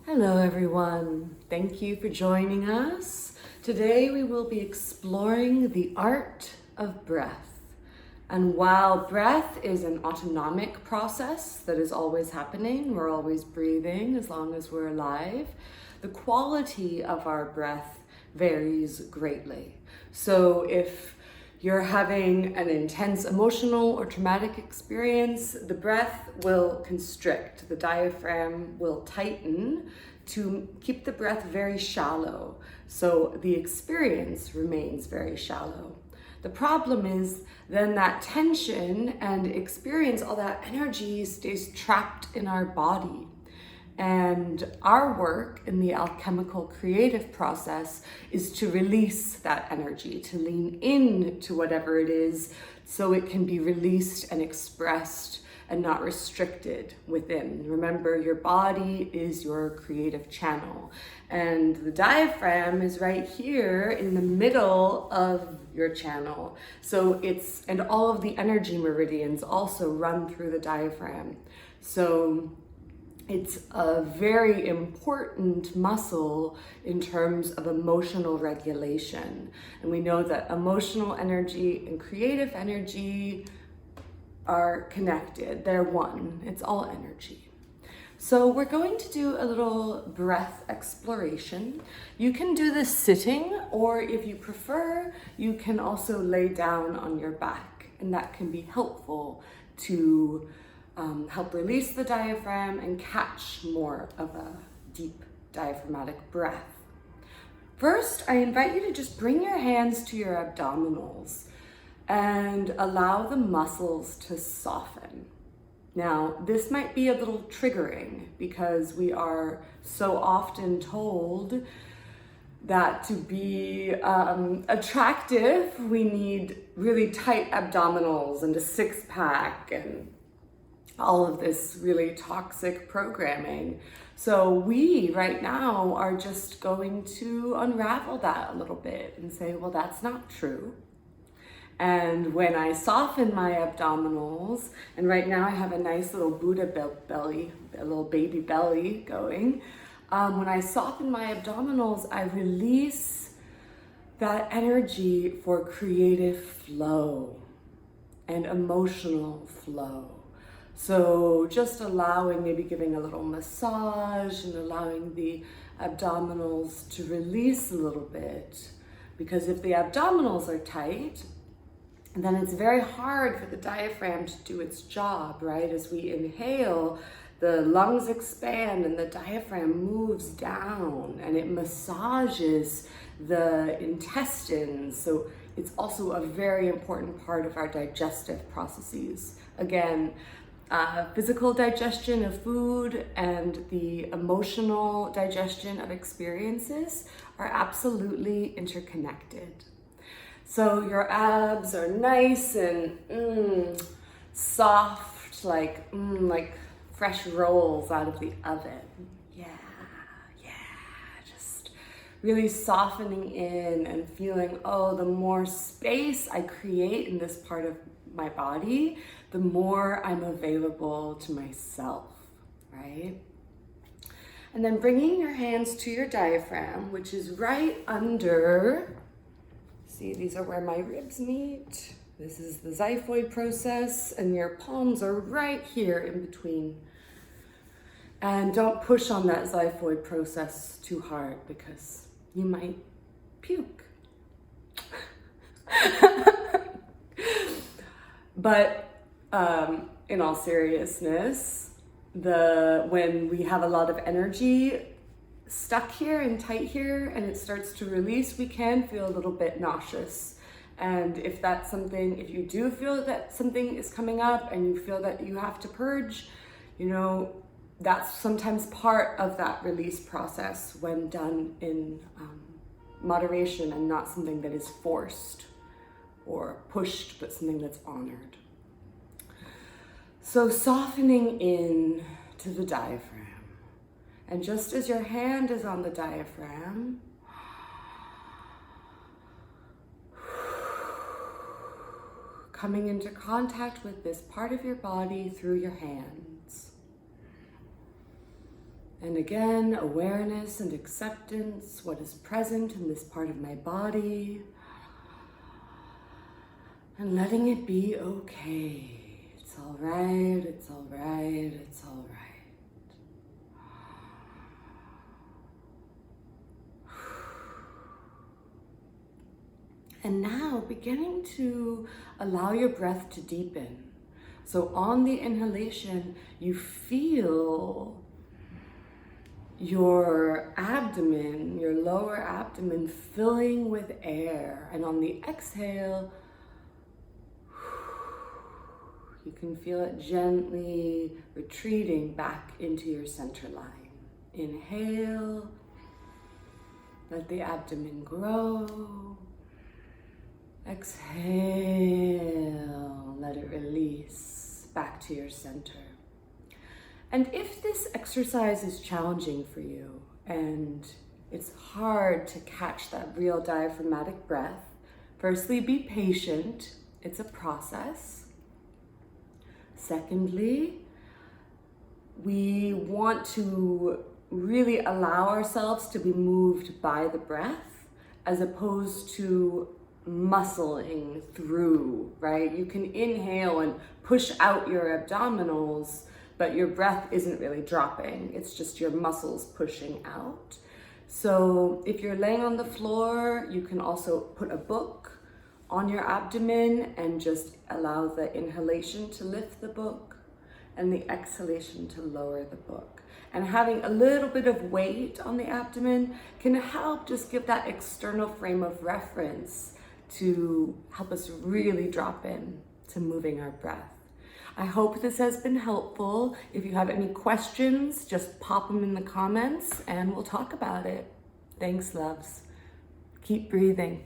Hello everyone, thank you for joining us. Today we will be exploring the art of breath. And while breath is an autonomic process that is always happening, we're always breathing as long as we're alive, the quality of our breath varies greatly. So if you're having an intense emotional or traumatic experience, the breath will constrict, the diaphragm will tighten to keep the breath very shallow. So the experience remains very shallow. The problem is then that tension and experience, all that energy stays trapped in our body. And our work in the alchemical creative process is to release that energy, to lean in to whatever it is so it can be released and expressed and not restricted within. Remember, your body is your creative channel. And the diaphragm is right here in the middle of your channel. So and all of the energy meridians also run through the diaphragm. So it's a very important muscle in terms of emotional regulation. And we know that emotional energy and creative energy are connected. They're one. It's all energy. So we're going to do a little breath exploration. You can do this sitting, or if you prefer, you can also lay down on your back. And that can be helpful to help release the diaphragm and catch more of a deep diaphragmatic breath. First, I invite you to just bring your hands to your abdominals and allow the muscles to soften. Now, this might be a little triggering because we are so often told that to be attractive, we need really tight abdominals and a six-pack and all of this really toxic programming. So we right now are just going to unravel that a little bit and say, well, that's not true. And when I soften my abdominals, and right now I have a nice little Buddha belly, a little baby belly going. When I soften my abdominals, I release that energy for creative flow and emotional flow. So just allowing, maybe giving a little massage and allowing the abdominals to release a little bit. Because if the abdominals are tight, then it's very hard for the diaphragm to do its job, right? As we inhale, the lungs expand and the diaphragm moves down and it massages the intestines. So it's also a very important part of our digestive processes. Again, physical digestion of food and the emotional digestion of experiences are absolutely interconnected. So your abs are nice and soft, like fresh rolls out of the oven. Yeah, just really softening in and feeling, oh, the more space I create in this part of my body, the more I'm available to myself, right? And then bringing your hands to your diaphragm, which is right under, see, these are where my ribs meet. This is the xiphoid process, and your palms are right here in between. And don't push on that xiphoid process too hard because you might puke. But in all seriousness, when we have a lot of energy stuck here and tight here and it starts to release, we can feel a little bit nauseous. And if you do feel that something is coming up and you feel that you have to purge, that's sometimes part of that release process when done in moderation and not something that is forced or pushed, but something that's honored. So softening in to the diaphragm. And just as your hand is on the diaphragm, coming into contact with this part of your body through your hands. And again, awareness and acceptance, what is present in this part of my body. And letting it be okay. It's all right, it's all right, it's all right. And now beginning to allow your breath to deepen. So on the inhalation, you feel your abdomen, your lower abdomen filling with air. And on the exhale, you can feel it gently retreating back into your center line. Inhale, let the abdomen grow. Exhale, let it release back to your center. And if this exercise is challenging for you and it's hard to catch that real diaphragmatic breath, firstly, be patient. It's a process. Secondly, we want to really allow ourselves to be moved by the breath as opposed to muscling through, right? You can inhale and push out your abdominals, but your breath isn't really dropping. It's just your muscles pushing out. So if you're laying on the floor, you can also put a book on your abdomen and just allow the inhalation to lift the book and the exhalation to lower the book. And having a little bit of weight on the abdomen can help just give that external frame of reference to help us really drop in to moving our breath. I hope this has been helpful. If you have any questions, just pop them in the comments and we'll talk about it. Thanks, loves. Keep breathing.